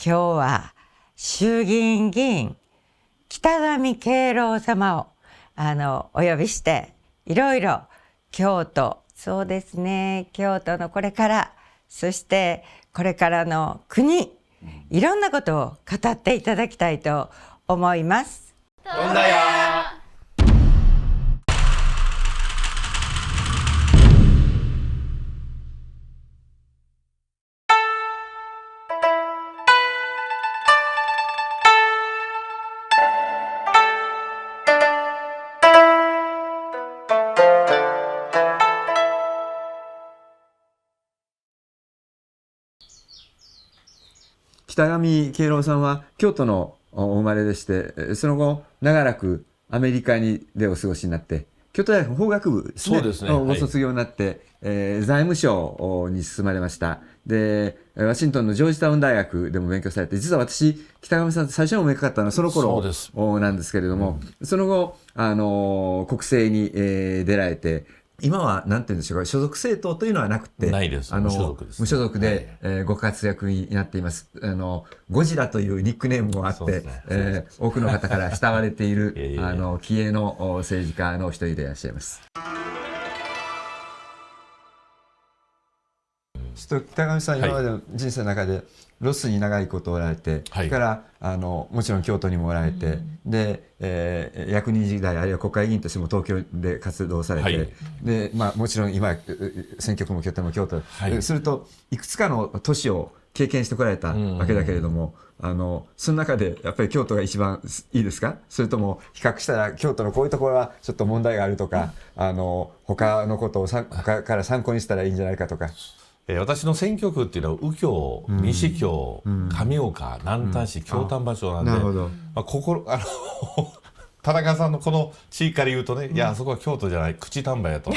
今日は衆議院議員北上敬郎様をお呼びして、いろいろ京都、そうですね、京都のこれから、そしてこれからの国、いろんなことを語っていただきたいと思います。どんだや。北上敬郎さんは京都のお生まれでして、その後長らくアメリカでお過ごしになって、京都大学法学部ですね、そうですね、ご卒業になって、財務省に進まれました。でワシントンのジョージタウン大学でも勉強されて、実は私北上さんと最初にお目にかかったのはその頃なんですけれども、その後国政に、出られて、今は何て言うんでしょうか、所属政党というのはなくて、ないです。無所属です、無所属で、ご活躍になっています。ゴジラというニックネームもあって、多くの方から慕われている気鋭の政治家の一人でいらっしゃいます。ちょっと北上さん、今までの人生の中でロスに長いことおられて、それからもちろん京都にもおられて、で、役人時代あるいは国会議員としても東京で活動されて、でもちろん今選挙区も拠点も京都、するといくつかの都市を経験してこられたわけだけれども、その中でやっぱり京都が一番いいですか？それとも比較したら京都のこういうところはちょっと問題があるとか、他のことを他から参考にしたらいいんじゃないかとか。私の選挙区っていうのは右京、西京、上岡、南丹市、京丹波町なんで、田中さんのこの地域から言うとね、いやあそこは京都じゃない口丹波やと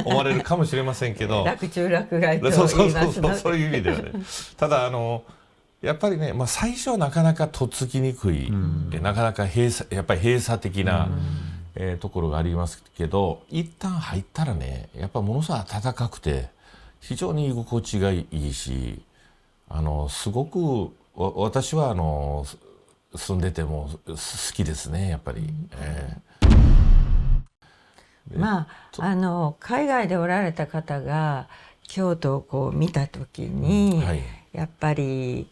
思われるかもしれませんけど洛中洛外と言いますので、そういう意味ではね。ただやっぱりね、最初はなかなかとっつきにくい、なかなかやっぱり閉鎖的な、ところがありますけど、一旦入ったらね、やっぱものすごい温かくて非常に居心地がいいし、すごく私は住んでても好きですね、やっぱり。海外でおられた方が京都をこう見た時に、やっぱり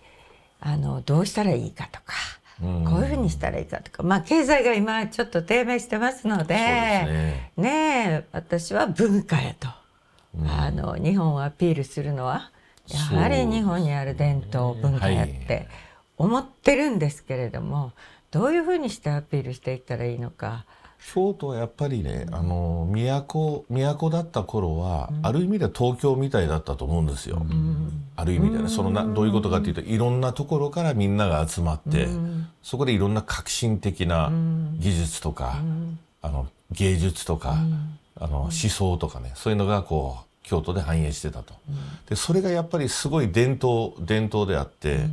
どうしたらいいかとか、こういうふうにしたらいいかとか、経済が今ちょっと低迷してますので、私は文化やと。日本をアピールするのはやはり日本にある伝統文化やって思ってるんですけれども、どういうふうにしてアピールしていったらいいのか。京都はやっぱりね、都だった頃は、ある意味では東京みたいだったと思うんですよ。ある意味ではね、どういうことかっていうと、いろんなところからみんなが集まって、そこでいろんな革新的な技術とか、芸術とか、思想とかね、そういうのがこう京都で反映してたと。でそれがやっぱりすごい伝統であって、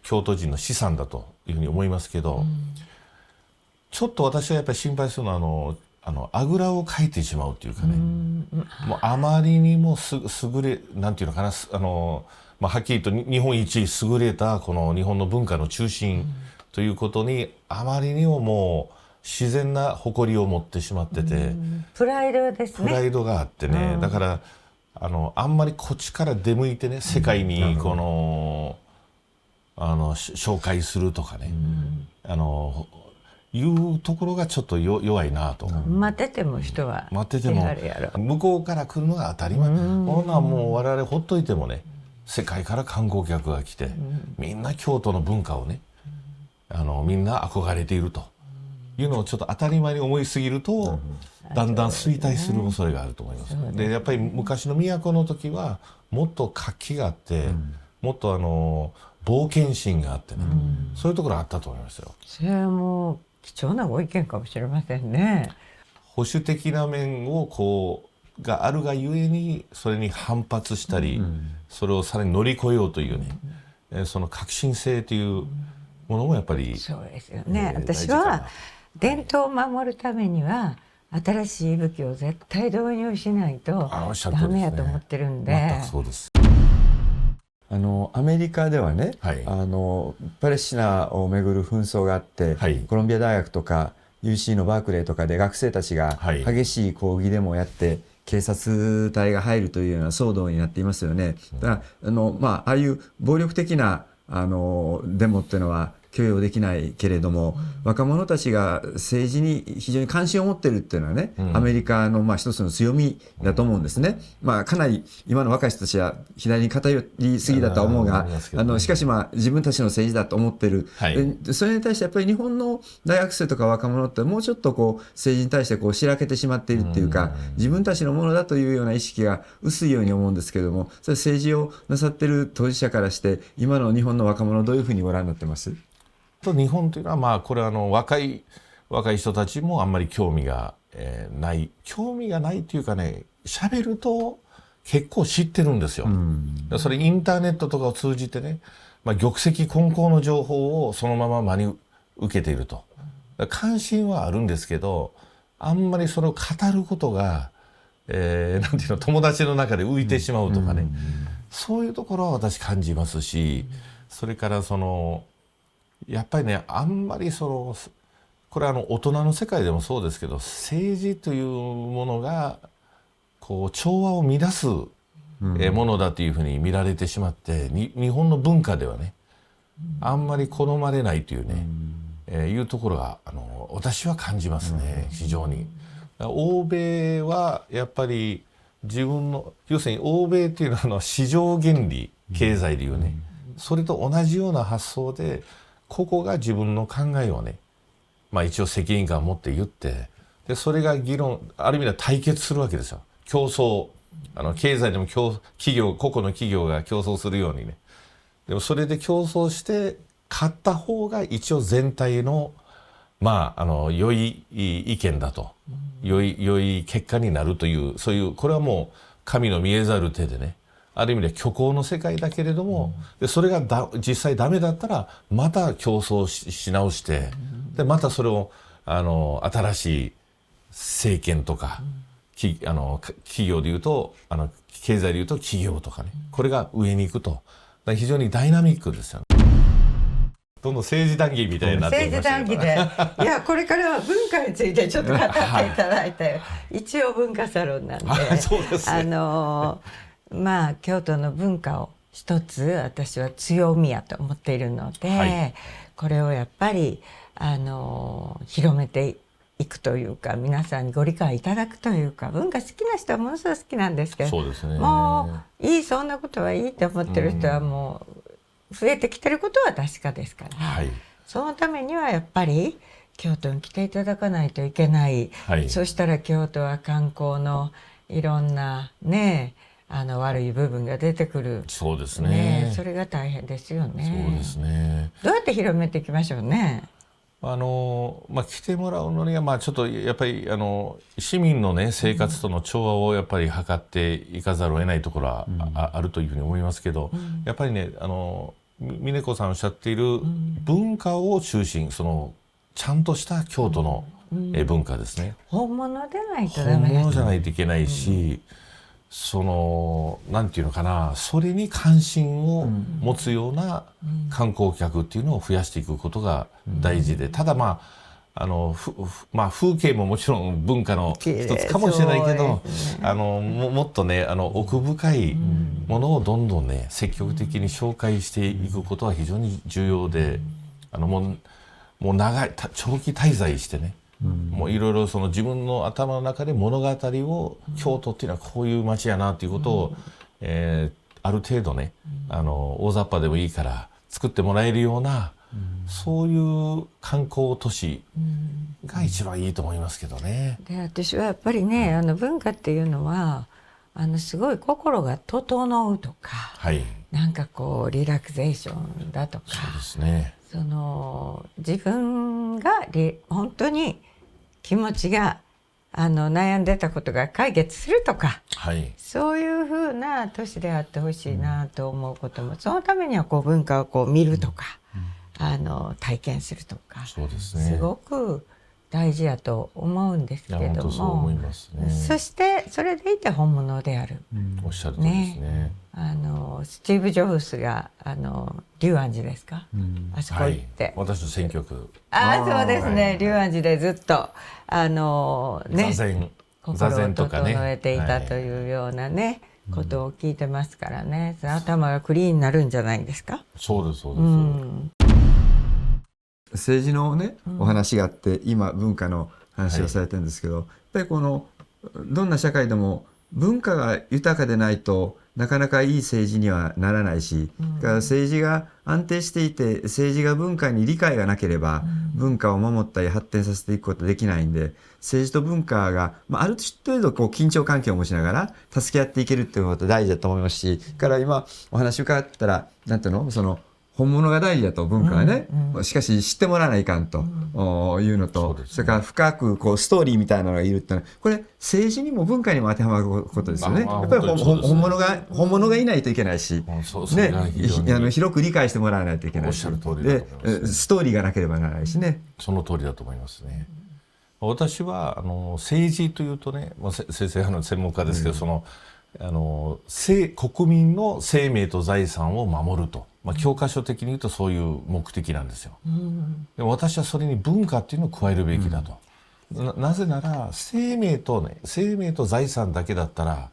京都人の資産だというふうに思いますけど、ちょっと私はやっぱり心配するのはあぐらをかいてしまうっていうかね、もうあまりにもなんていうのかな、はっきりと日本一優れたこの日本の文化の中心ということに、あまりにももう自然な誇りを持ってしまってて、プライドですね。プライドがあってね、だからあんまりこっちから出向いてね、世界に紹介するとかね、いうところがちょっと弱いなと。待ってても人は待ってても向こうから来るのが当たり前。こんなんもう我々ほっといてもね、世界から観光客が来て、みんな京都の文化をね、みんな憧れているというのをちょっと当たり前に思いすぎると、だんだん衰退する恐れがあると思います。でやっぱり昔の都の時はもっと活気があって、もっと冒険心があってね、そういうところあったと思いますよ。それはもう貴重なご意見かもしれませんね。保守的な面をがあるがゆえに、それに反発したり、それをさらに乗り越えようというね、その革新性というものもやっぱりそうですよね。私は伝統を守るためには新しい武器を絶対導入しないとダメやと思ってるんで。全くそうです。アメリカではね、はい、パレスチナをめぐる紛争があって、はい、コロンビア大学とか UC のバークレーとかで学生たちが激しい抗議デモをやって、警察隊が入るというような騒動になっていますよね。だからああいう暴力的なデモっていうのは許容できないけれども、若者たちが政治に非常に関心を持っているっていうのはね、アメリカの一つの強みだと思うんですね。かなり今の若い人たちは左に偏りすぎだとは思うが、しかし自分たちの政治だと思ってる、はい、それに対してやっぱり日本の大学生とか若者ってもうちょっと政治に対してしらけてしまっているっていうか、自分たちのものだというような意識が薄いように思うんですけれども、それ政治をなさっている当事者からして今の日本の若者どういうふうにご覧になってます？日本というのはこれは若い人たちもあんまり興味がないというかね、喋ると結構知ってるんですよ。それインターネットとかを通じてね、玉石混交の情報をそのまま真に受けていると。関心はあるんですけど、あんまりそれを語ることが、なんていうの、友達の中で浮いてしまうとかね、そういうところは私感じますし、それからやっぱりね、あんまりこれは大人の世界でもそうですけど、政治というものが調和を乱すものだというふうに見られてしまって、日本の文化ではね、あんまり好まれないというね、いうところが私は感じますね、非常に。欧米はやっぱり自分の、要するに欧米っていうのは市場原理、経済でいうね、それと同じような発想で、ここが自分の考えをね、一応責任感を持って言って、でそれが議論、ある意味では対決するわけですよ。競争、経済でも個々の企業が競争するようにね。でもそれで競争して勝った方が一応全体の良い意見だと、良い結果になるという、そういうこれはもう神の見えざる手でね。ある意味で虚構の世界だけれども、でそれが実際ダメだったらまた競争 し直して、でまたそれを新しい政権とか、企業でいうと経済でいうと企業とかね、これが上に行くと、非常にダイナミックですよね。どんどん政治談義みたいになってきましたけど、政治談義で、いやこれからは文化についてちょっと語っていただいて、一応文化サロンなんで、そうですね。京都の文化を一つ私は強みやと思っているので、はい、これをやっぱり広めていくというか、皆さんにご理解いただくというか、文化好きな人はものすごい好きなんですけど、そうですね、もういい、そんなことはいいと思ってる人はもう増えてきてることは確かですから、はい、そのためにはやっぱり京都に来ていただかないといけない、はい、そしたら京都は観光のいろんなね、悪い部分が出てくる。そうですね。それが大変ですよね。そうですね。どうやって広めていきましょうね。来てもらうのにはちょっとやっぱり市民のね生活との調和をやっぱり図っていかざるを得ないところは あるというふうに思いますけど、やっぱりね峰子さんおっしゃっている文化を中心、ちゃんとした京都の文化ですね。本物でないとダメです。本物じゃないといけないし、なんていうのかな、それに関心を持つような観光客っていうのを増やしていくことが大事で、ただ風景ももちろん文化の一つかもしれないけど、もっとね奥深いものをどんどんね積極的に紹介していくことは非常に重要で、もう長い長期滞在してね、もういろいろ自分の頭の中で物語を、京都っていうのはこういう街やなっていうことを、ある程度ね大雑把でもいいから作ってもらえるような、そういう観光都市が一番いいと思いますけどね。で私はやっぱりね文化っていうのはすごい心が整うとか、はい、なんかリラクゼーションだとか、そうですね、自分が本当に気持ちが悩んでたことが解決するとか、はい、そういうふうな年であってほしいなと思うことも、そのためには文化を見るとか、体験するとか、そうですね、すごく大事やと思うんですけども、そう思いますね。そしてそれでいて本物である、おっしゃる通りですね。スティーブ・ジョブズが龍安寺ですか、あそこ行って、私の選挙区、そうですね、龍安寺でずっと座禅とかね、整えていたというようなね、ことを聞いてますからね、頭がクリーンになるんじゃないですか。そうですそうです。政治のねお話があって、今文化の話をされてるんですけど、やっぱりこのどんな社会でも文化が豊かでないとなかなかいい政治にはならないし、だから政治が安定していて政治が文化に理解がなければ、文化を守ったり発展させていくことはできないんで、政治と文化が、ある程度こう緊張関係を持ちながら助け合っていけるっていうことが大事だと思いますし、から今お話伺ったらなんていうの、その本物が大事だと、文化はね、しかし知ってもらわないかんというのと、それから深くこうストーリーみたいなのがいるってのは、これ政治にも文化にも当てはまることですよね。やっぱり本物がいないといけないし、広く理解してもらわないといけないし、でストーリーがなければならないしね。その通りだと思いますね。私は政治というとね、先生専門家ですけど、国民の生命と財産を守ると、教科書的に言うとそういう目的なんですよ。でも私はそれに文化っていうのを加えるべきだと。なぜなら生命と財産だけだったら、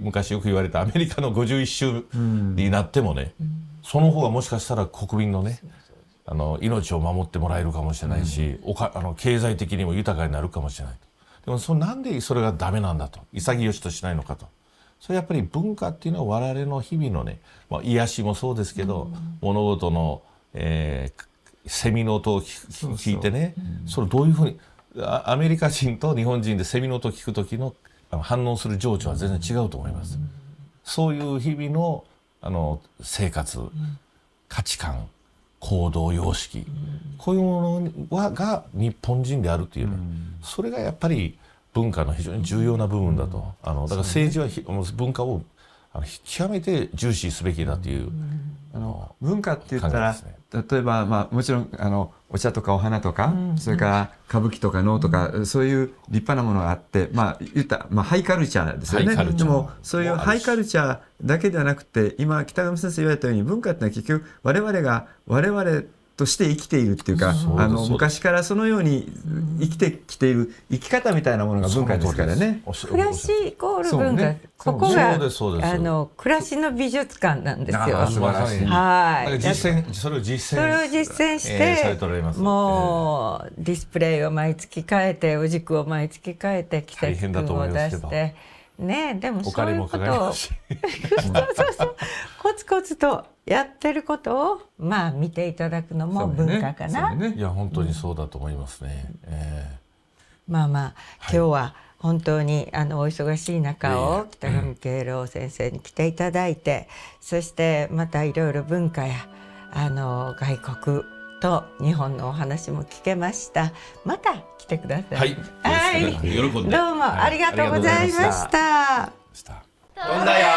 昔よく言われたアメリカの51州になってもね、その方がもしかしたら国民のね、命を守ってもらえるかもしれないし、経済的にも豊かになるかもしれないと。でもなんでそれがダメなんだと、潔しとしないのかと。それやっぱり文化っていうのは我々の日々のね、癒しもそうですけど、物事の、セミの音を聞いてね、それどういうふうにアメリカ人と日本人でセミの音を聞く時の反応する情緒は全然違うと思います。そういう日々の生活、価値観、行動様式、こういうものが日本人であるというね、それがやっぱり文化の非常に重要な部分だと。だから政治は文化を極めて重視すべきだという、文化って言ったら、例えば、もちろんお茶とかお花とか、それから歌舞伎とか能とか、そういう立派なものがあって、言ったら、ハイカルチャーですよね。でもそういうハイカルチャーだけではなくて、今北上先生言われたように、文化ってのは結局我々として生きているっていうか、昔からそのように生きてきている生き方みたいなものが文化ですからね。暮らしイコール文化、ここが暮らしの美術館なんですよ。素晴らしい。はい。それを実践して、もうディスプレイを毎月変えて、お軸を毎月変えて、季節風を出して。ね、でもそういうことをコツコツとやってることを見ていただくのも文化かな。いや本当にそうだと思いますね。今日は本当にお忙しい中を北上敬郎先生に来ていただいて、そしてまたいろいろ文化や外国と日本のお話も聞けました。また来てください。はい、喜んで。どうもありがとうございました。どんだよ。